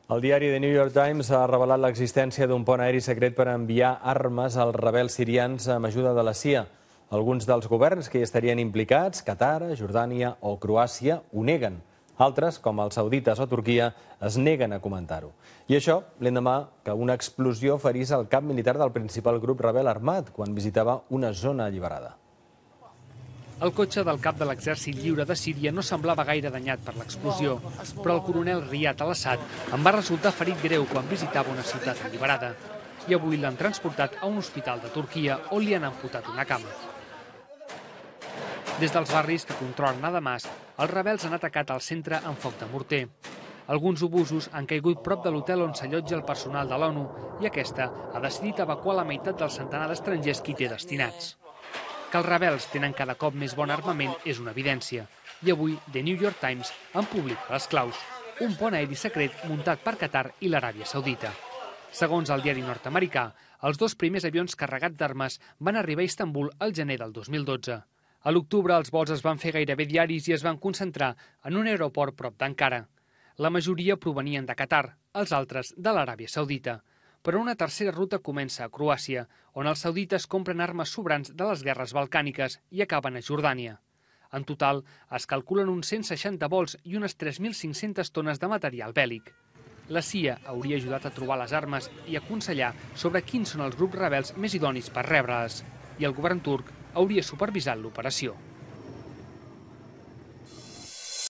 El diari The New York Times ha revelat l'existència d'un pont aeri secret per enviar armes als rebels sirians amb ajuda de la CIA. Alguns dels governs que hi estarien implicats, Qatar, Jordània o Croàcia, ho neguen. Altres, com els saudites o Turquia, es neguen a comentar-ho. I això l'endemà que una explosió ferís el cap militar del principal grup rebel armat quan visitava una zona alliberada. El cotxe del cap de l'exèrcit lliure de Síria no semblava gaire danyat per l'explosió, però el coronel Riyad al-Assad en va resultar ferit greu quan visitava una ciutat alliberada. I avui l'han transportat a un hospital de Turquia on li han amputat una cama. Des dels barris que controlen a Damasc, els rebels han atacat al centre amb foc de morter. Alguns obusos han caigut prop de l'hotel on s'allotja el personal de l'ONU i aquesta ha decidit evacuar la meitat del centenar d'estrangers que hi té destinats. Que els rebels tenen cada cop més bon armament és una evidència. I avui The New York Times en publica les claus. Un pont aeri secret muntat per Qatar i l'Aràbia Saudita. Segons el diari nord-americà, els dos primers avions carregats d'armes van arribar a Istanbul al gener del 2012. A l'octubre els vols es van fer gairebé diaris i es van concentrar en un aeroport prop d'Ankara. La majoria provenien de Qatar, els altres de l'Aràbia Saudita. Però una tercera ruta comença a Croàcia, on els saudites compren armes sobrants de les guerres balcàniques i acaben a Jordània. En total, es calculen uns 160 vols i unes 3.500 tones de material bèl·lic. La CIA hauria ajudat a trobar les armes i aconsellar sobre quins són els grups rebels més idonis per rebre-les, i el govern turc hauria supervisat l'operació.